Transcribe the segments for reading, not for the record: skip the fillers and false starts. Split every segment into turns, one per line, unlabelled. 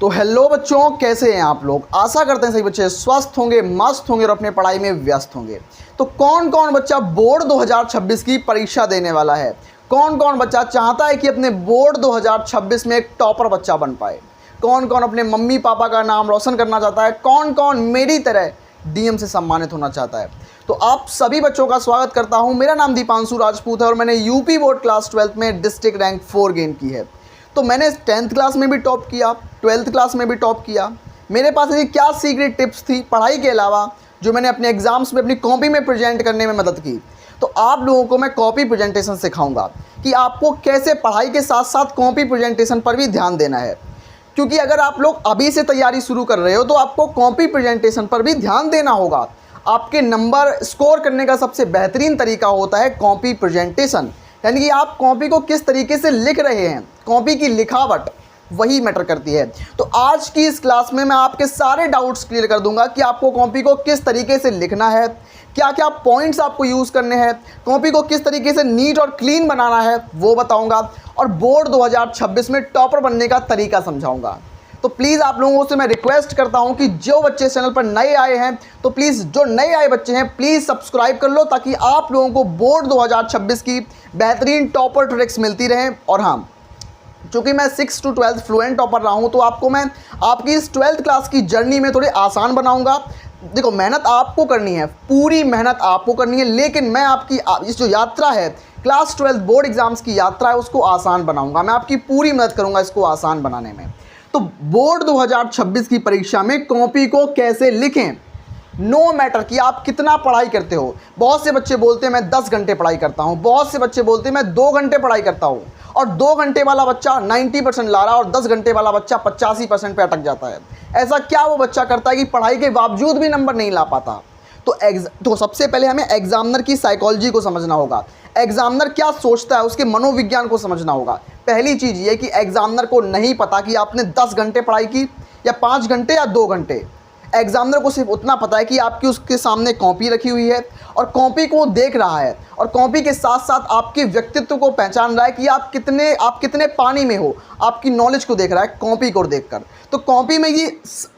तो हेलो बच्चों, कैसे हैं आप लोग। आशा करते हैं सभी बच्चे स्वस्थ होंगे, मस्त होंगे और अपने पढ़ाई में व्यस्त होंगे। तो कौन कौन बच्चा बोर्ड 2026 की परीक्षा देने वाला है, कौन कौन बच्चा चाहता है कि अपने बोर्ड 2026 में एक टॉपर बच्चा बन पाए, कौन कौन अपने मम्मी पापा का नाम रोशन करना चाहता है, कौन कौन मेरी तरह डीएम से सम्मानित होना चाहता है। तो आप सभी बच्चों का स्वागत करता हूं। मेरा नाम दीपांशु राजपूत है और मैंने यूपी बोर्ड क्लास 12th में डिस्ट्रिक्ट रैंक 4 गेन की है। तो मैंने 10th क्लास में भी टॉप किया, 12th क्लास में भी टॉप किया। मेरे पास ऐसी क्या सीक्रेट टिप्स थी पढ़ाई के अलावा जो मैंने अपने एग्जाम्स में अपनी कॉपी में प्रेजेंट करने में मदद की। तो आप लोगों को मैं कॉपी प्रेजेंटेशन सिखाऊंगा कि आपको कैसे पढ़ाई के साथ साथ कॉपी प्रेजेंटेशन पर भी ध्यान देना है। क्योंकि अगर आप लोग अभी से तैयारी शुरू कर रहे हो तो आपको कॉपी प्रेजेंटेशन पर भी ध्यान देना होगा। आपके नंबर स्कोर करने का सबसे बेहतरीन तरीका होता है कॉपी प्रेजेंटेशन, यानी कि आप कॉपी को किस तरीके से लिख रहे हैं, कॉपी की लिखावट वही मैटर करती है। तो आज की इस क्लास में मैं आपके सारे डाउट्स क्लियर कर दूंगा कि आपको कॉपी को किस तरीके से लिखना है, क्या क्या पॉइंट्स आपको यूज़ करने हैं, कॉपी को किस तरीके से नीट और क्लीन बनाना है वो बताऊंगा, और बोर्ड 2026 में टॉपर बनने का तरीका समझाऊंगा। तो प्लीज़ आप लोगों से मैं रिक्वेस्ट करता हूं कि जो बच्चे चैनल पर नए आए हैं तो प्लीज़ जो नए आए बच्चे हैं प्लीज़ सब्सक्राइब कर लो, ताकि आप लोगों को बोर्ड 2026 की बेहतरीन टॉपर ट्रिक्स मिलती रहें। और हाँ, चूँकि मैं 6 to 12 फ्लुएंट टॉपर रहा हूँ तो आपको मैं आपकी इस 12th क्लास की जर्नी में थोड़ी आसान बनाऊँगा। देखो, मेहनत आपको करनी है, पूरी मेहनत आपको करनी है, लेकिन मैं आपकी इस जो यात्रा है क्लास 12 बोर्ड एग्जाम्स की यात्रा है उसको आसान बनाऊँगा। मैं आपकी पूरी मदद करूँगा इसको आसान बनाने में। तो बोर्ड 2026 की परीक्षा में कॉपी को कैसे लिखें, नो मैटर कि आप कितना पढ़ाई करते हो। बहुत से बच्चे बोलते हैं मैं 10 घंटे पढ़ाई करता हूं, बहुत से बच्चे बोलते हैं मैं 2 घंटे पढ़ाई करता हूं, और 2 घंटे वाला बच्चा 90% ला रहा है और 10 घंटे वाला बच्चा 85% पे अटक जाता है। ऐसा क्या वो बच्चा करता है कि पढ़ाई के बावजूद भी नंबर नहीं ला पाता। तो सबसे पहले हमें एग्जामिनर की साइकोलॉजी को समझना होगा, एग्जामिनर क्या सोचता है उसके मनोविज्ञान को समझना होगा। पहली चीज़ ये कि एग्जामिनर को नहीं पता कि आपने 10 घंटे पढ़ाई की या 5 घंटे या 2 घंटे। एग्जामिनर को सिर्फ उतना पता है कि आपकी उसके सामने कॉपी रखी हुई है और कॉपी को देख रहा है, और कॉपी के साथ साथ आपके व्यक्तित्व को पहचान रहा है कि आप कितने पानी में हो, आपकी नॉलेज को देख रहा है कॉपी को देखकर। तो कॉपी में ये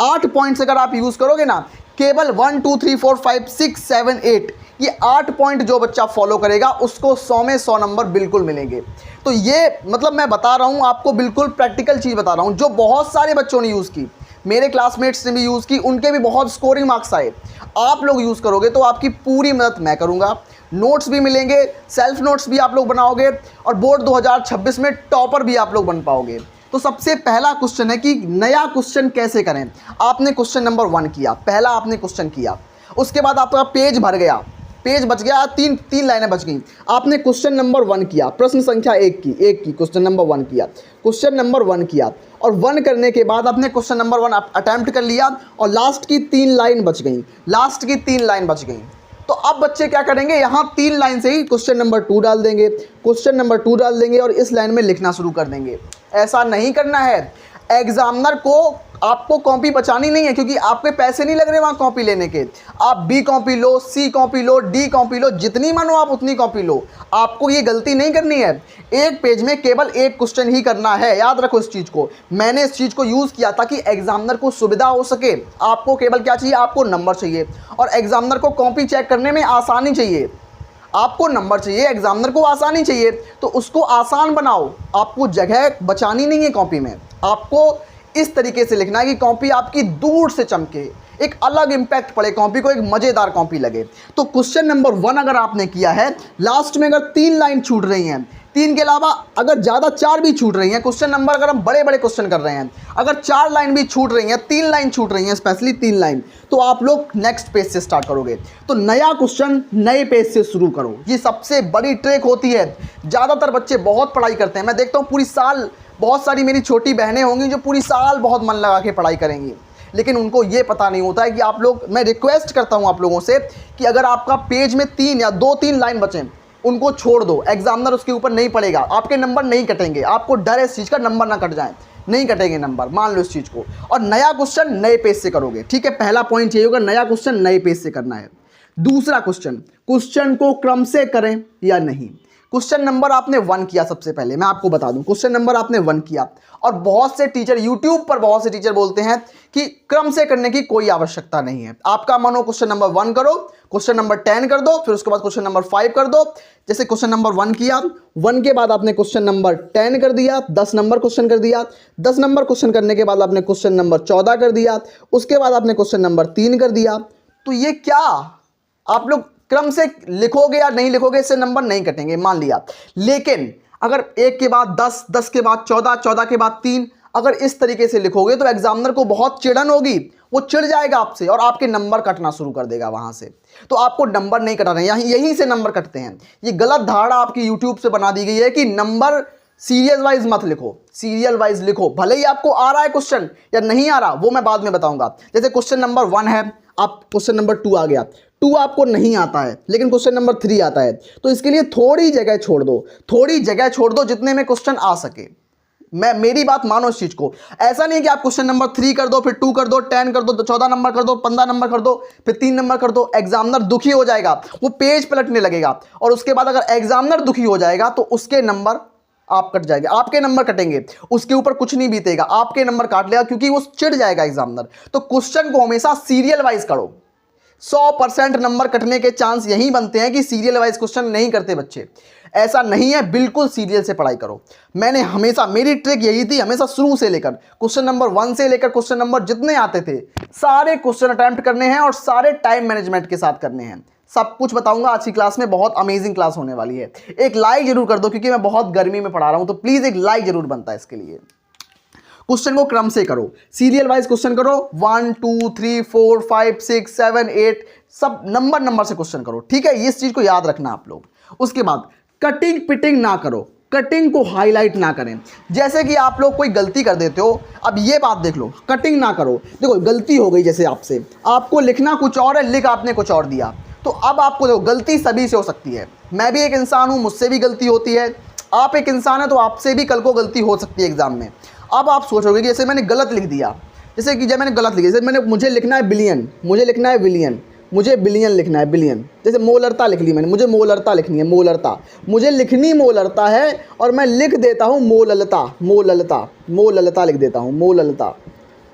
8 पॉइंट्स अगर आप यूज़ करोगे ना, केवल 1 2 3 4 5 6 7 8 ये 8 पॉइंट जो बच्चा फॉलो करेगा उसको 100 में 100 नंबर बिल्कुल मिलेंगे। तो ये मतलब मैं बता रहा हूँ आपको, बिल्कुल प्रैक्टिकल चीज़ बता रहा हूँ जो बहुत सारे बच्चों ने यूज़ की, मेरे क्लासमेट्स ने भी यूज़ की, उनके भी बहुत स्कोरिंग मार्क्स आए। आप लोग यूज़ करोगे तो आपकी पूरी मदद मैं करूँगा, नोट्स भी मिलेंगे, सेल्फ नोट्स भी आप लोग बनाओगे, और बोर्ड 2026 में टॉपर भी आप लोग बन पाओगे। तो सबसे पहला क्वेश्चन है कि नया क्वेश्चन कैसे करें। आपने क्वेश्चन नंबर 1 किया, पहला आपने क्वेश्चन किया, उसके बाद आपका पेज भर गया, पेज बच गया, तीन लाइनें बच गई। आपने क्वेश्चन नंबर 1 किया, प्रश्न संख्या 1 की क्वेश्चन नंबर 1 किया, क्वेश्चन नंबर 1 किया, और 1 करने के बाद आपने क्वेश्चन नंबर 1 अटैम्प्ट कर लिया, और लास्ट की 3 लाइन बच गई, तो अब बच्चे क्या करेंगे, यहाँ 3 लाइन से ही क्वेश्चन नंबर 2 डाल देंगे, और इस लाइन में लिखना शुरू कर देंगे। ऐसा नहीं करना है, एग्जामिनर को आपको कॉपी बचानी नहीं है, क्योंकि आपके पैसे नहीं लग रहे वहाँ कॉपी लेने के। आप बी कॉपी लो, सी कॉपी लो, डी कॉपी लो, जितनी मानो आप उतनी कॉपी लो। आपको ये गलती नहीं करनी है, एक पेज में केवल एक क्वेश्चन ही करना है, याद रखो इस चीज़ को। मैंने इस चीज़ को यूज़ किया ताकि एग्जामिनर को सुविधा हो सके। आपको केवल क्या चाहिए, आपको नंबर चाहिए, और एग्जामिनर को कॉपी चेक करने में आसानी चाहिए। आपको नंबर चाहिए, एग्जामिनर को आसानी चाहिए, तो उसको आसान बनाओ। आपको जगह बचानी नहीं है कॉपी में, आपको इस तरीके से लिखना है कि कॉपी आपकी दूर से चमके, एक अलग इम्पैक्ट पड़े कॉपी को, एक मज़ेदार कॉपी लगे। तो क्वेश्चन नंबर 1 अगर आपने किया है, लास्ट में अगर 3 लाइन छूट रही हैं, 3 के अलावा अगर ज़्यादा 4 भी छूट रही हैं, क्वेश्चन नंबर अगर हम बड़े बड़े क्वेश्चन कर रहे हैं, अगर 4 लाइन भी छूट रही हैं, 3 लाइन छूट रही हैं, स्पेशली 3 लाइन, तो आप लोग नेक्स्ट पेज से स्टार्ट करोगे। तो नया क्वेश्चन नए पेज से शुरू करो, ये सबसे बड़ी ट्रिक होती है। ज़्यादातर बच्चे बहुत पढ़ाई करते हैं, मैं देखता हूँ पूरी साल, बहुत सारी मेरी छोटी बहनें होंगी जो पूरी साल बहुत मन लगा के पढ़ाई करेंगी, लेकिन उनको ये पता नहीं होता है कि आप लोग, मैं रिक्वेस्ट करता हूँ आप लोगों से कि अगर आपका पेज में 3 या 2-3 लाइन बचें, उनको छोड़ दो, एग्जामिनर उसके ऊपर नहीं पड़ेगा, आपके नंबर नहीं कटेंगे। आपको डर है इस चीज़ का, नंबर ना कट जाए, नहीं कटेंगे नंबर, मान लो इस चीज़ को। और नया क्वेश्चन नए पेज से करोगे, ठीक है। पहला पॉइंट ये होगा, नया क्वेश्चन नए पेज से करना है। दूसरा क्वेश्चन को क्रम से करें या नहीं। क्वेश्चन नंबर आपने 1 किया। सबसे पहले मैं आपको बता दूं, क्वेश्चन नंबर आपने 1 किया और बहुत से टीचर यूट्यूब पर बहुत से टीचर बोलते हैं कि क्रम से करने की कोई आवश्यकता नहीं है। आपका मन हो क्वेश्चन नंबर 1 करो, क्वेश्चन नंबर 10 कर दो, फिर उसके बाद क्वेश्चन नंबर 5 कर दो। जैसे क्वेश्चन नंबर 1 किया, 1 के बाद आपने क्वेश्चन नंबर 10 कर दिया, 10 नंबर क्वेश्चन कर दिया। 10 नंबर क्वेश्चन करने के बाद आपने क्वेश्चन नंबर 14 कर दिया, उसके बाद आपने क्वेश्चन नंबर 3 कर दिया। तो ये क्या आप लोग क्रम से लिखोगे या नहीं लिखोगे, इससे नंबर नहीं कटेंगे, मान लिया। लेकिन अगर 1 के बाद 10, 10 के बाद 14, 14 के बाद 3, अगर इस तरीके से लिखोगे तो एग्जामिनर को बहुत चिड़न होगी, वो चिढ़ जाएगा आपसे और आपके नंबर कटना शुरू कर देगा वहां से। तो आपको नंबर नहीं कटाना, यहीं से नंबर कटते हैं। ये गलत धारणा आपकी यूट्यूब से बना दी गई है कि नंबर सीरियल वाइज मत लिखो, सीरियल वाइज लिखो। भले ही आपको आ रहा है क्वेश्चन या नहीं आ रहा, वो मैं बाद में बताऊंगा। जैसे क्वेश्चन नंबर 1 है, आप क्वेश्चन नंबर 2 आ गया, 2 आपको नहीं आता है लेकिन क्वेश्चन नंबर 3 आता है, तो इसके लिए थोड़ी जगह छोड़ दो, थोड़ी जगह छोड़ दो जितने में क्वेश्चन आ सके। मेरी बात मानो इस चीज को। ऐसा नहीं है कि आप क्वेश्चन नंबर 3 कर दो, फिर 2 कर दो, 10 कर दो, 14 नंबर कर दो, 15 नंबर कर दो, फिर 3 नंबर कर दो। एग्जामिनर दुखी हो जाएगा, वो पेज पलटने लगेगा और उसके बाद अगर एग्जामिनर दुखी हो जाएगा तो उसके नंबर आप कट जाएंगे, आपके नंबर कटेंगे, उसके ऊपर कुछ नहीं बीतेगा, आपके नंबर काट लेगा क्योंकि वो चिढ़ जाएगा एग्जामिनर। तो क्वेश्चन को हमेशा सीरियल वाइज करो। 100% नंबर कटने के चांस यही बनते हैं कि सीरियल वाइज क्वेश्चन नहीं करते बच्चे। ऐसा नहीं है, बिल्कुल सीरियल से पढ़ाई करो। मैंने हमेशा, मेरी ट्रिक यही थी, हमेशा शुरू से लेकर क्वेश्चन नंबर 1 से लेकर क्वेश्चन नंबर जितने आते थे सारे क्वेश्चन अटेम्प्ट करने हैं और सारे टाइम मैनेजमेंट के साथ करने हैं। सब कुछ बताऊंगा आज की क्लास में, बहुत अमेजिंग क्लास होने वाली है। एक लाइक जरूर कर दो क्योंकि मैं बहुत गर्मी में पढ़ा रहा हूं, तो प्लीज एक लाइक जरूर बनता है इसके लिए। क्वेश्चन को क्रम से करो, सीरियल वाइज क्वेश्चन करो। 1 2 3 4 5 6 7 8 सब नंबर से क्वेश्चन करो, ठीक है। इस चीज को याद रखना आप लोग। उसके बाद कटिंग पिटिंग ना करो, कटिंग को हाईलाइट ना करें। जैसे कि आप लोग कोई गलती कर देते हो, अब ये बात देख लो, कटिंग ना करो। देखो गलती हो गई, जैसे आपसे, आपको लिखना कुछ और है, लिख आपने कुछ और दिया, तो अब आपको देखो गलती सभी से हो सकती है। मैं भी एक इंसान हूं, मुझसे भी गलती होती है, आप एक इंसान है तो आपसे भी कल को गलती हो सकती है एग्जाम में। अब आप सोचोगे कि जैसे मैंने गलत लिख दिया, जैसे कि जब मैंने गलत लिखा, जैसे मुझे लिखना है बिलियन, मुझे लिखना है बिलियन, मुझे बिलियन लिखना है, बिलियन। जैसे मोलरता लिख ली मैंने, मुझे मोलरता लिखनी है, मोलरता, मुझे लिखनी मोलरता है और मैं लिख देता हूँ मोललता, मोललता, मोललता लिख देता हूँ, मोललता,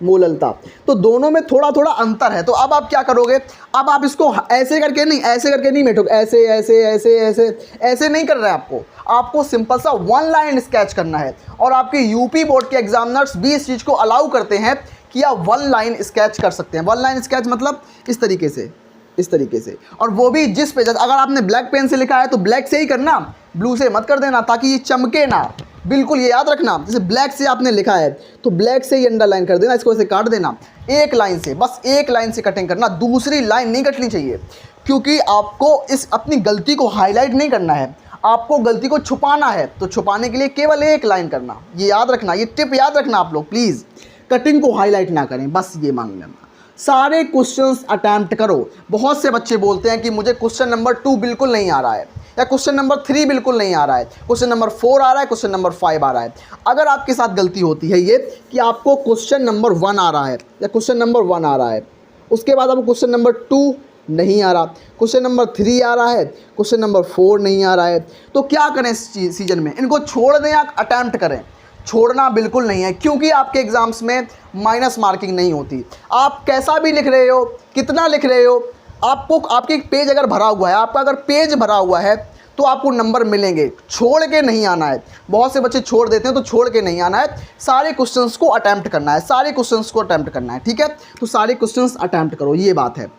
मोललता। तो दोनों में थोड़ा थोड़ा अंतर है। तो अब आप क्या करोगे, अब आप इसको ऐसे करके नहीं बैठोगे, ऐसे ऐसे ऐसे ऐसे ऐसे नहीं कर रहे हैं आपको सिंपल सा 1 लाइन स्केच करना है। और आपके यूपी बोर्ड के एग्जामिनर्स भी इस चीज़ को अलाउ करते हैं कि आप 1 लाइन स्केच कर सकते हैं। 1 लाइन स्केच मतलब इस तरीके से, इस तरीके से, और वो भी जिस पेज, अगर आपने ब्लैक पेन से लिखा है तो ब्लैक से ही करना, ब्लू से मत कर देना ताकि ये चमके ना। बिल्कुल ये याद रखना, जैसे ब्लैक से आपने लिखा है तो ब्लैक से ही अंडरलाइन कर देना, इसको ऐसे काट देना, एक लाइन से, बस एक लाइन से कटिंग करना, दूसरी लाइन नहीं कटनी चाहिए। क्योंकि आपको इस अपनी गलती को हाईलाइट नहीं करना है, आपको गलती को छुपाना है। तो छुपाने के लिए केवल एक लाइन करना, ये याद रखना, ये टिप याद रखना आप लोग प्लीज़। कटिंग को हाईलाइट ना करें, बस ये मान लेना। सारे क्वेश्चंस अटैम्प्ट करो। बहुत से बच्चे बोलते हैं कि मुझे क्वेश्चन नंबर 2 बिल्कुल नहीं आ रहा है, या क्वेश्चन नंबर 3 बिल्कुल नहीं आ रहा है, क्वेश्चन नंबर 4 आ रहा है, क्वेश्चन नंबर 5 आ रहा है। अगर आपके साथ गलती होती है ये कि आपको क्वेश्चन नंबर 1 आ रहा है या क्वेश्चन नंबर 1 आ रहा है, उसके बाद आपको क्वेश्चन नंबर 2 नहीं आ रहा, क्वेश्चन नंबर 3 आ रहा है, क्वेश्चन नंबर 4 नहीं आ रहा है, तो क्या करें इस सीजन में? इनको छोड़ दें या अटैम्प्ट करें? छोड़ना बिल्कुल नहीं है, क्योंकि आपके एग्जाम्स में माइनस मार्किंग नहीं होती। आप कैसा भी लिख रहे हो, कितना लिख रहे हो, आपको आपके पेज अगर भरा हुआ है, आपका अगर पेज भरा हुआ है तो आपको नंबर मिलेंगे। छोड़ के नहीं आना है। बहुत से बच्चे छोड़ देते हैं, तो छोड़ के नहीं आना है, सारे क्वेश्चंस को अटैम्प्ट करना है, सारे क्वेश्चंस को अटैम्प्ट करना है, ठीक है। तो सारे क्वेश्चंस अटैम्प्ट करो, ये बात है।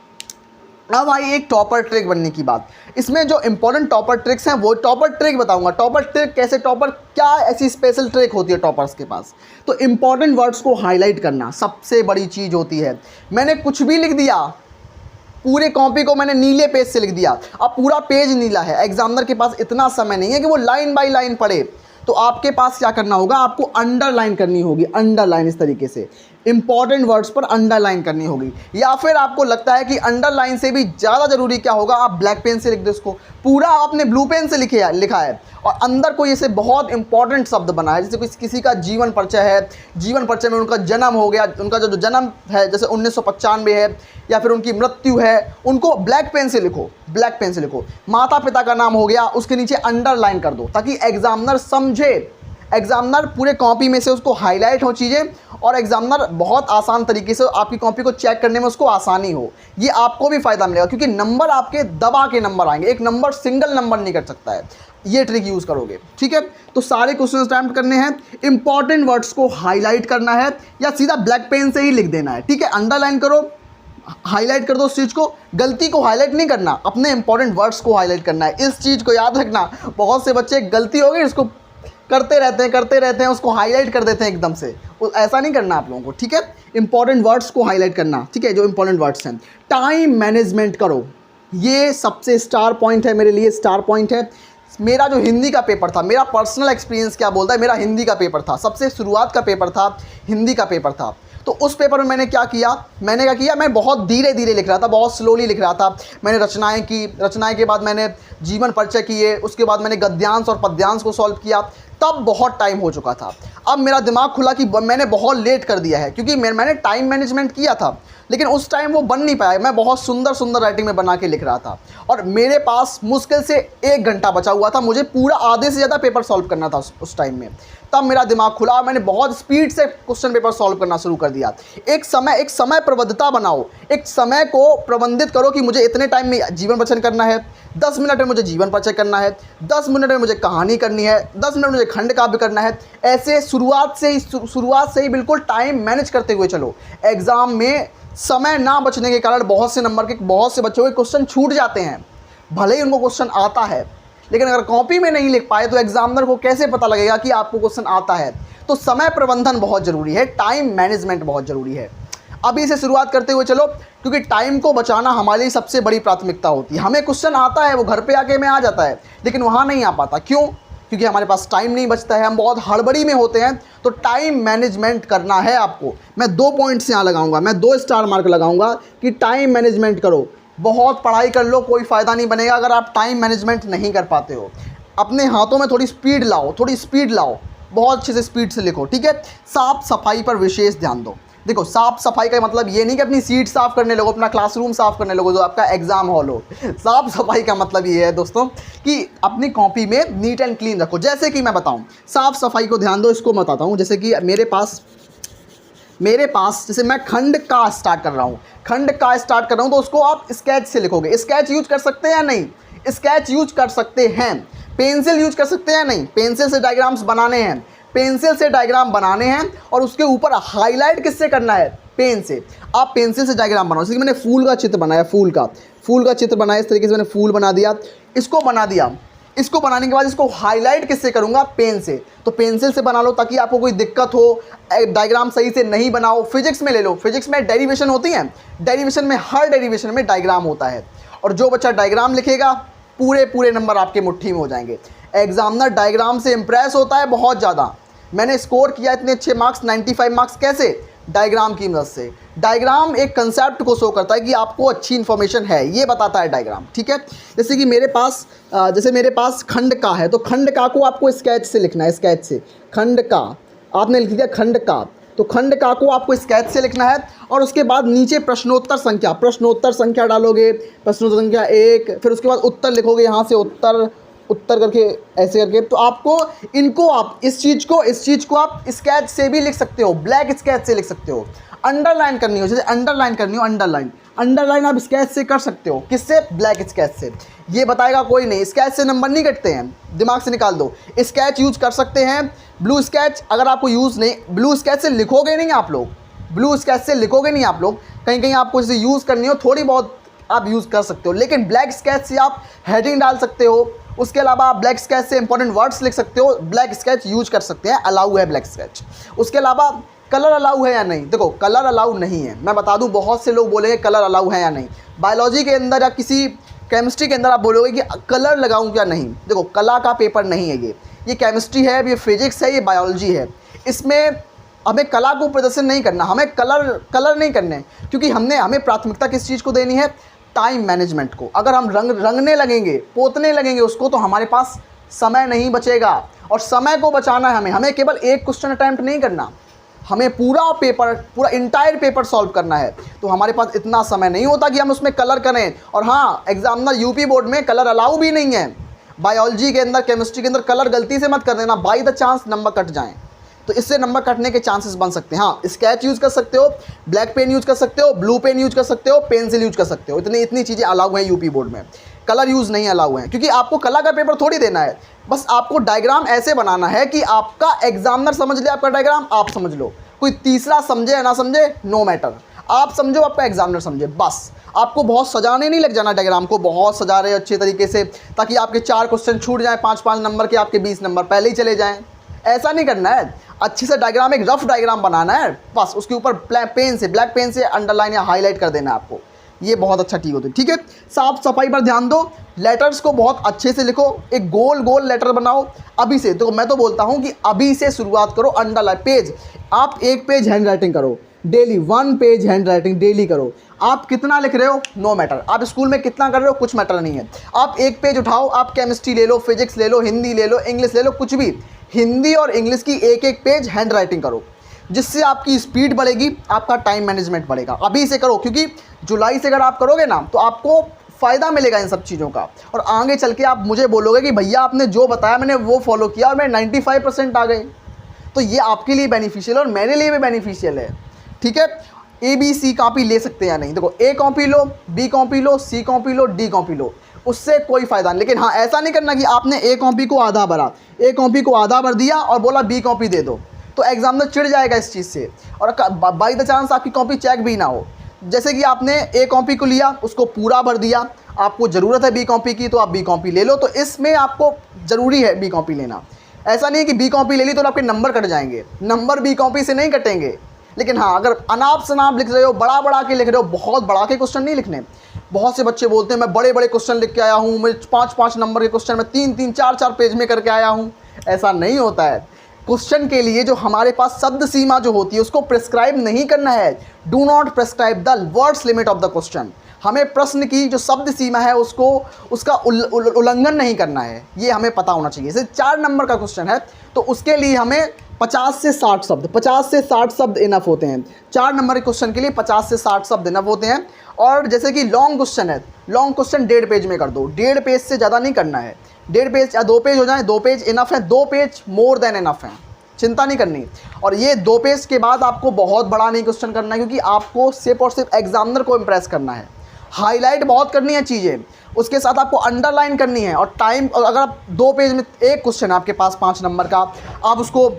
अब आई एक टॉपर ट्रिक बनने की बात। इसमें जो इंपॉर्टेंट टॉपर ट्रिक्स हैं वो टॉपर ट्रिक बताऊंगा। टॉपर ट्रिक कैसे, टॉपर क्या ऐसी स्पेशल ट्रिक होती है टॉपर्स के पास? तो इंपॉर्टेंट वर्ड्स को हाईलाइट करना सबसे बड़ी चीज़ होती है। मैंने कुछ भी लिख दिया, पूरे कॉपी को मैंने नीले पेज से लिख दिया, अब पूरा पेज नीला है, एग्जामिनर के पास इतना समय नहीं है कि वो लाइन बाय लाइन पढ़े, तो आपके पास क्या करना होगा, आपको अंडरलाइन करनी होगी, अंडरलाइन इस तरीके से इंपॉर्टेंट वर्ड्स पर अंडरलाइन करनी होगी। या फिर आपको लगता है कि अंडरलाइन से भी ज़्यादा जरूरी क्या होगा, आप ब्लैक पेन से लिख दो इसको, पूरा आपने ब्लू पेन से लिखा है और अंदर कोई ऐसे बहुत इंपॉर्टेंट शब्द बना है, जैसे किसी का जीवन परिचय है, जीवन परिचय में उनका जन्म हो गया, उनका जो जन्म है जैसे 1995 है, या फिर उनकी मृत्यु है, उनको ब्लैक पेन से लिखो, ब्लैक पेन से लिखो। माता पिता का नाम हो गया, उसके नीचे अंडरलाइन कर दो, ताकि एग्जामिनर समझे, एग्जामिनर पूरे कॉपी में से उसको हाईलाइट हो चीज़ें, और एग्जामिनर बहुत आसान तरीके से आपकी कॉपी को चेक करने में उसको आसानी हो। ये आपको भी फ़ायदा मिलेगा, क्योंकि नंबर आपके दबा के नंबर आएंगे, एक नंबर सिंगल नंबर नहीं कर सकता है। ये ट्रिक यूज़ करोगे, ठीक है। तो सारे क्वेश्चन अटेम्प्ट करने हैं, इंपॉर्टेंट वर्ड्स को हाईलाइट करना है या सीधा ब्लैक पेन से ही लिख देना है, ठीक है। अंडरलाइन करो, हाईलाइट कर दो उस चीज़ को, गलती को हाईलाइट नहीं करना, अपने इंपॉर्टेंट वर्ड्स को हाईलाइट करना है। इस चीज़ को याद रखना, बहुत से बच्चे गलती हो गई इसको करते रहते हैं, उसको हाईलाइट कर देते हैं एकदम से, ऐसा नहीं करना आप लोगों को, ठीक है। इंपॉर्टेंट वर्ड्स को हाईलाइट करना, ठीक है, जो इंपॉर्टेंट वर्ड्स हैं। टाइम मैनेजमेंट करो, ये सबसे स्टार पॉइंट है मेरे लिए, स्टार पॉइंट है। मेरा जो हिंदी का पेपर था, मेरा पर्सनल एक्सपीरियंस क्या बोलता है, मेरा हिंदी का पेपर था, सबसे शुरुआत का पेपर था, हिंदी का पेपर था। तो उस पेपर में मैंने क्या किया, मैं बहुत धीरे धीरे लिख रहा था, बहुत स्लोली लिख रहा था। मैंने रचनाएं की, रचनाएं के बाद मैंने जीवन परिचय किए, उसके बाद मैंने गद्यांश और पद्यांश को सॉल्व किया, तब बहुत टाइम हो चुका था। अब मेरा दिमाग खुला कि मैंने बहुत लेट कर दिया है, क्योंकि मैंने टाइम मैनेजमेंट किया था, लेकिन उस टाइम वो बन नहीं पाया। मैं बहुत सुंदर सुंदर राइटिंग में बना के लिख रहा था, और मेरे पास मुश्किल से 1 घंटा बचा हुआ था, मुझे पूरा आधे से ज़्यादा पेपर सॉल्व करना था उस टाइम में। तब मेरा दिमाग खुला, मैंने बहुत स्पीड से क्वेश्चन पेपर सॉल्व करना शुरू कर दिया। एक समय प्रबद्धता बनाओ, एक समय को प्रबंधित करो कि मुझे इतने टाइम में जीवन परिचय करना है, 10 मिनट में मुझे जीवन परिचय करना है, 10 मिनट में मुझे कहानी करनी है, 10 मिनट में मुझे खंड काव्य करना है। ऐसे शुरुआत से ही बिल्कुल टाइम मैनेज करते हुए चलो। एग्ज़ाम में समय ना बचने के कारण बहुत से बच्चों के क्वेश्चन छूट जाते हैं, भले ही उनको क्वेश्चन आता है, लेकिन अगर कॉपी में नहीं लिख पाए तो एग्जामिनर को कैसे पता लगेगा कि आपको क्वेश्चन आता है। तो समय प्रबंधन बहुत ज़रूरी है, टाइम मैनेजमेंट बहुत ज़रूरी है। अभी से शुरुआत करते हुए चलो, क्योंकि टाइम को बचाना हमारी लिए सबसे बड़ी प्राथमिकता होती है। हमें क्वेश्चन आता है, वो घर पे आके में आ जाता है, लेकिन वहाँ नहीं आ पाता। क्यों? क्योंकि हमारे पास टाइम नहीं बचता है, हम बहुत हड़बड़ी में होते हैं। तो टाइम मैनेजमेंट करना है आपको। मैं 2 पॉइंट्स यहाँ लगाऊंगा, मैं 2 स्टार मार्क लगाऊंगा कि टाइम मैनेजमेंट करो। बहुत पढ़ाई कर लो, कोई फ़ायदा नहीं बनेगा अगर आप टाइम मैनेजमेंट नहीं कर पाते हो। अपने हाथों में थोड़ी स्पीड लाओ, बहुत अच्छे से स्पीड से लिखो, ठीक है। साफ़ सफाई पर विशेष ध्यान दो। देखो, साफ़ सफाई का मतलब ये नहीं कि अपनी सीट साफ़ करने लगो, अपना क्लासरूम साफ़ करने लगो जो आपका एग्ज़ाम हॉल हो। साफ़ सफाई का मतलब ये है दोस्तों कि अपनी कॉपी में नीट एंड क्लीन रखो। जैसे कि मैं बताऊं, साफ़ सफाई को ध्यान दो, इसको मैं बताता हूँ। जैसे कि मेरे पास जैसे मैं खंड का स्टार्ट कर रहा हूँ, तो उसको आप स्केच से लिखोगे। स्केच यूज कर सकते हैं या नहीं? स्केच यूज कर सकते हैं। पेंसिल यूज कर सकते हैं या नहीं? पेंसिल से डायग्राम्स बनाने हैं, पेंसिल से डायग्राम बनाने हैं, और उसके ऊपर हाईलाइट किससे करना है? पेन से। आप पेंसिल से डायग्राम बनाओ। जैसे कि मैंने फूल का चित्र बनाया, फूल का चित्र बनाया, इस तरीके से मैंने फूल बना दिया, इसको बनाने के बाद इसको हाईलाइट किससे करूंगा? पेन से। तो पेंसिल से बना लो ताकि आपको कोई दिक्कत हो, डायग्राम सही से नहीं बनाओ। फिजिक्स में ले लो, फिजिक्स में डेरिवेशन होती हैं, डेरिवेशन में हर डेरिवेशन में डायग्राम होता है, और जो बच्चा डायग्राम लिखेगा पूरे नंबर आपके मुट्ठी में हो जाएंगे। एग्जामिनर डायग्राम से इंप्रेस होता है बहुत ज़्यादा। मैंने स्कोर किया इतने अच्छे मार्क्स, 95 मार्क्स, कैसे? डायग्राम की मदद से। डायग्राम एक कंसेप्ट को शो करता है कि आपको अच्छी इन्फॉर्मेशन है, ये बताता है डायग्राम, ठीक है। जैसे कि मेरे पास खंड का है, तो खंड का को आपको स्केच से लिखना है। स्केच से खंड का आपने लिख दिया, खंड का, तो खंड का को आपको स्केच से लिखना है। और उसके बाद नीचे प्रश्नोत्तर संख्या डालोगे, प्रश्नोत्तर संख्या 1, फिर उसके बाद उत्तर लिखोगे, यहाँ से उत्तर करके ऐसे करके। तो आपको इस चीज़ को आप स्केच से भी लिख सकते हो, ब्लैक स्केच से लिख सकते हो। अंडरलाइन करनी हो, जैसे अंडरलाइन आप स्केच से कर सकते हो। किससे? ब्लैक स्केच से। ये बताएगा कोई नहीं, स्केच से नंबर नहीं कटते हैं, दिमाग से निकाल दो। स्केच यूज कर सकते हैं, ब्लू स्केच अगर आपको यूज़ नहीं, ब्लू स्केच से लिखोगे नहीं आप लोग, कहीं आपको जैसे यूज़ करनी हो, थोड़ी बहुत आप यूज़ कर सकते हो, लेकिन ब्लैक स्केच से आप हेडिंग डाल सकते हो। उसके अलावा आप ब्लैक स्केच से इंपॉर्टेंट वर्ड्स लिख सकते हो, ब्लैक स्केच यूज कर सकते हैं, अलाउ है ब्लैक स्केच। उसके अलावा कलर अलाउ है या नहीं? देखो, कलर अलाउ नहीं है। मैं बता दूं, बहुत से लोग बोलेंगे कलर अलाउ है या नहीं। बायोलॉजी के अंदर या किसी केमिस्ट्री के अंदर आप बोलोगे कि कलर लगाऊं क्या? नहीं। देखो, कला का पेपर नहीं है ये केमिस्ट्री है, ये फिजिक्स है, ये बायोलॉजी है। इसमें हमें कला को प्रदर्शन नहीं करना, हमें कलर नहीं करने, क्योंकि हमें प्राथमिकता किस चीज़ को देनी है? टाइम मैनेजमेंट को। अगर हम रंगने लगेंगे, पोतने लगेंगे उसको, तो हमारे पास समय नहीं बचेगा। और समय को बचाना है हमें केवल एक क्वेश्चन अटैम्प्ट नहीं करना, हमें पूरा इंटायर पेपर सॉल्व करना है। तो हमारे पास इतना समय नहीं होता कि हम उसमें कलर करें। और हाँ, एग्जामिनर यूपी बोर्ड में कलर अलाउ भी नहीं है। बायोलॉजी के अंदर, केमिस्ट्री के अंदर कलर गलती से मत कर देना, by the chance number cut जाएँ, तो इससे नंबर कटने के चांसेस बन सकते हैं। हाँ, स्केच यूज़ कर सकते हो, ब्लैक पेन यूज़ कर सकते हो, ब्लू पेन यूज़ कर सकते हो, पेंसिल यूज़ कर सकते हो, इतनी चीज़ें अलाउ हैं यूपी बोर्ड में। कलर यूज़ नहीं अलाउ है, क्योंकि आपको कला का पेपर थोड़ी देना है, बस आपको डायग्राम ऐसे बनाना है कि आपका एग्जामिनर समझ ले आपका डायग्राम, आप समझ लो, कोई तीसरा समझे या ना समझे नो मैटर, आप समझो, आपका एग्जामिनर समझे, बस। आपको बहुत सजाने नहीं लग जाना डायग्राम को, बहुत सजा रहे अच्छे तरीके से ताकि आपके 4 क्वेश्चन छूट जाएँ, 5-5 नंबर के आपके 20 नंबर पहले ही चले जाएँ। ऐसा नहीं करना है। अच्छे से डायग्राम, एक रफ डायग्राम बनाना है, बस उसके ऊपर ब्लैक पेन से अंडरलाइन या हाईलाइट कर देना है आपको। ये बहुत अच्छा ठीक होता है। ठीक है, साफ सफाई पर ध्यान दो, लेटर्स को बहुत अच्छे से लिखो, एक गोल गोल लेटर बनाओ अभी से। तो मैं तो बोलता हूँ कि अभी से शुरुआत करो। अंडरलाइन पेज, आप 1 पेज हैंड राइटिंग करो daily, 1 page hand writing daily करो। आप कितना लिख रहे हो नो मैटर, आप स्कूल में कितना कर रहे हो कुछ मैटर नहीं है। आप 1 पेज उठाओ, आप केमिस्ट्री ले लो, फिजिक्स ले लो, हिंदी ले लो, इंग्लिश ले लो, कुछ भी, हिंदी और इंग्लिश की 1-1 पेज हैंड राइटिंग करो, जिससे आपकी स्पीड बढ़ेगी, आपका टाइम मैनेजमेंट बढ़ेगा। अभी से करो, क्योंकि जुलाई से अगर आप करोगे ना तो आपको फ़ायदा मिलेगा इन सब चीज़ों का, और आगे चल के आप मुझे बोलोगे कि भैया आपने जो बताया मैंने वो फॉलो किया और मेरे 95% आ गए। तो ये आपके लिए बेनिफिशियल है और मेरे लिए भी बेनिफिशियल है। ठीक है, ABC कॉपी ले सकते हैं या नहीं, देखो A कॉपी लो, B कॉपी लो, C कॉपी लो, D कॉपी लो, उससे कोई फ़ायदा नहीं। लेकिन हाँ, ऐसा नहीं करना कि आपने A कॉपी को आधा भरा, A कॉपी को आधा भर दिया और बोला B कॉपी दे दो, तो एग्जामिनर चिढ़ जाएगा इस चीज़ से, और बाई द चांस आपकी कॉपी चेक भी ना हो। जैसे कि आपने A कॉपी को लिया, उसको पूरा भर दिया, आपको ज़रूरत है B कॉपी की तो आप B कॉपी ले लो, तो इसमें आपको ज़रूरी है B कॉपी लेना। ऐसा नहीं है कि B कॉपी ले ली तो आपके नंबर कट जाएंगे, नंबर B कॉपी से नहीं कटेंगे। लेकिन हाँ, अगर अनाप शनाप लिख रहे हो, बड़ा बड़ा के लिख रहे हो, बहुत बड़ा के क्वेश्चन नहीं लिखने। बहुत से बच्चे बोलते हैं मैं बड़े बड़े क्वेश्चन लिख के आया हूँ, मैं 5-5 नंबर के क्वेश्चन में 3-3, 4-4 पेज में करके आया हूँ। ऐसा नहीं होता है। क्वेश्चन के लिए जो हमारे पास शब्द सीमा जो होती है उसको प्रिस्क्राइब नहीं करना है। Do not prescribe the words limit of the question. हमें प्रश्न की जो शब्द सीमा है उसका उल्लंघन नहीं करना है, ये हमें पता होना चाहिए। जैसे 4 नंबर का क्वेश्चन है तो उसके लिए हमें 50 से 60 शब्द इनफ होते हैं। 4 नंबर के क्वेश्चन के लिए 50 से 60 शब्द इनफ होते हैं। और जैसे कि लॉन्ग क्वेश्चन है, लॉन्ग क्वेश्चन 1.5 पेज में कर दो, 1.5 पेज से ज़्यादा नहीं करना है। 1.5 पेज या 2 पेज हो जाए, 2 पेज इनफ है, 2 पेज मोर देन इनफ है, चिंता नहीं करनी। और ये 2 पेज के बाद आपको बहुत बड़ा नहीं क्वेश्चन करना है, क्योंकि आपको सिर्फ और सिर्फ एग्जामिनर को इम्प्रेस करना है। हाईलाइट बहुत करनी है चीज़ें, उसके साथ आपको अंडरलाइन करनी है। और टाइम, अगर आप 2 पेज में एक क्वेश्चन है आपके पास 5 नंबर का, आप उसको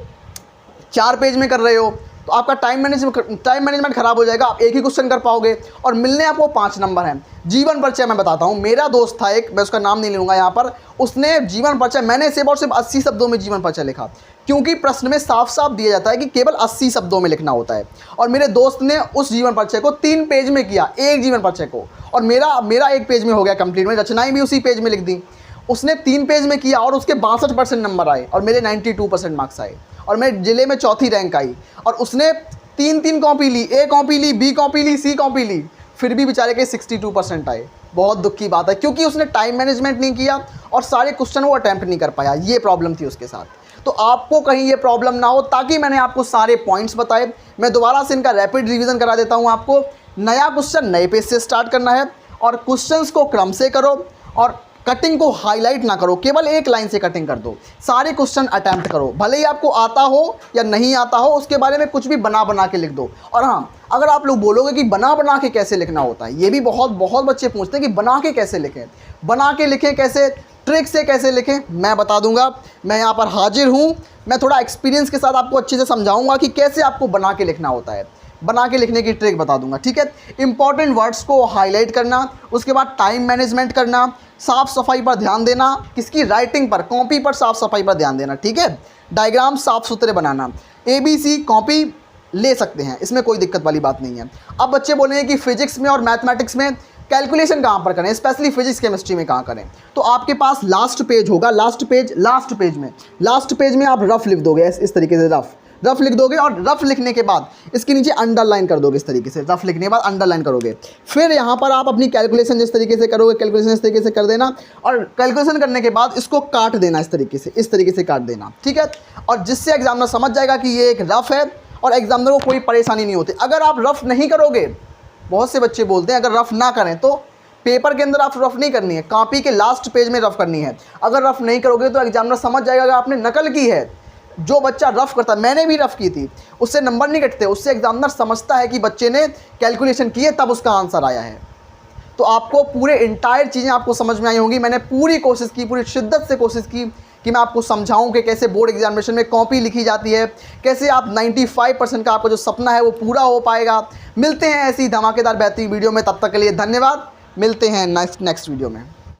4 पेज में कर रहे हो तो आपका टाइम मैनेजमेंट खराब हो जाएगा, आप एक ही क्वेश्चन कर पाओगे और मिलने आपको 5 नंबर हैं। जीवन परिचय मैं बताता हूँ, मेरा दोस्त था एक, मैं उसका नाम नहीं लूँगा यहाँ पर, उसने जीवन परिचय, मैंने सिर्फ और सिर्फ 80 शब्दों में जीवन परिचय लिखा, क्योंकि प्रश्न में साफ साफ दिया जाता है कि केवल 80 शब्दों में लिखना होता है। और मेरे दोस्त ने उस जीवन परिचय को 3 पेज में किया, एक जीवन परिचय को, और मेरा 1 पेज में हो गया कंप्लीट, में रचनाएं भी उसी पेज में लिख दी। उसने 3 पेज में किया और उसके 62% नंबर आए और मेरे 92% मार्क्स आए, और मैं जिले में 4थी रैंक आई। और उसने 3 कॉपी ली, A कॉपी ली, B कॉपी ली, C कॉपी ली, फिर भी बेचारे के 62% आए। बहुत दुख की बात है, क्योंकि उसने टाइम मैनेजमेंट नहीं किया और सारे क्वेश्चन वो अटैम्प्ट नहीं कर पाया। ये प्रॉब्लम थी उसके साथ। तो आपको कहीं ये प्रॉब्लम ना हो, ताकि मैंने आपको सारे पॉइंट्स बताए, मैं दोबारा से इनका रैपिड रिवीजन करा देता हूँ आपको। नया क्वेश्चन नए पेज से स्टार्ट करना है, और क्वेश्चंस को क्रम से करो, और कटिंग को हाईलाइट ना करो, केवल एक लाइन से कटिंग कर दो। सारे क्वेश्चन अटैम्प्ट करो, भले ही आपको आता हो या नहीं आता हो, उसके बारे में कुछ भी बना के लिख दो। और हाँ, अगर आप लोग बोलोगे कि बना के कैसे लिखना होता है, ये भी बहुत बच्चे पूछते हैं कि बना के कैसे लिखें, बना के लिखें कैसे, ट्रिक से कैसे लिखें, मैं बता दूंगा। मैं यहाँ पर हाजिर हूँ, मैं थोड़ा एक्सपीरियंस के साथ आपको अच्छे से समझाऊंगा कि कैसे आपको बना के लिखना होता है, बना के लिखने की ट्रिक बता दूंगा। ठीक है, इंपॉर्टेंट वर्ड्स को हाईलाइट करना, उसके बाद टाइम मैनेजमेंट करना, साफ सफाई पर ध्यान देना, किसकी, राइटिंग पर, कॉपी पर साफ सफाई पर ध्यान देना। ठीक है, डायग्राम साफ सुथरे बनाना। ABC कॉपी ले सकते हैं, इसमें कोई दिक्कत वाली बात नहीं है। अब बच्चे बोलेंगे कि फिजिक्स में और मैथमेटिक्स में कैलकुलेशन कहाँ पर करें, स्पेशली फिजिक्स केमिस्ट्री में कहाँ करें। तो आपके पास लास्ट पेज होगा, लास्ट पेज में आप रफ लिख दोगे, इस तरीके से रफ लिख दोगे और रफ लिखने के बाद इसके नीचे अंडरलाइन कर दोगे इस तरीके से, रफ लिखने के बाद अंडरलाइन करोगे। फिर यहाँ पर आप अपनी कैलकुलेशन जिस तरीके से करोगे, कैलकुलेशन इस तरीके से कर देना और कैलकुलेशन करने के बाद इसको काट देना इस तरीके से काट देना, ठीक है। और जिससे एग्जामिनर समझ जाएगा कि ये एक रफ है और एग्जामिनर को कोई परेशानी नहीं होती। अगर आप रफ नहीं करोगे, बहुत से बच्चे बोलते हैं अगर रफ ना करें तो पेपर के अंदर आप रफ नहीं करनी है, कॉपी के लास्ट पेज में रफ करनी है। अगर रफ नहीं करोगे तो एग्जामिनर समझ जाएगा कि आपने नकल की है। जो बच्चा रफ करता है, मैंने भी रफ की थी, उससे नंबर नहीं कटते, उससे एग्जामिनर समझता है कि बच्चे ने कैलकुलेशन की है तब उसका आंसर आया है। तो आपको पूरे इंटायर चीज़ें आपको समझ में आई होंगी। मैंने पूरी कोशिश की, पूरी शिद्दत से कोशिश की कि मैं आपको समझाऊं कि कैसे बोर्ड एग्जामिनेशन में कॉपी लिखी जाती है, कैसे आप 95% का आपका जो सपना है वो पूरा हो पाएगा। मिलते हैं ऐसी धमाकेदार बेहतरीन वीडियो में, तब तक के लिए धन्यवाद। मिलते हैं नेक्स्ट वीडियो में।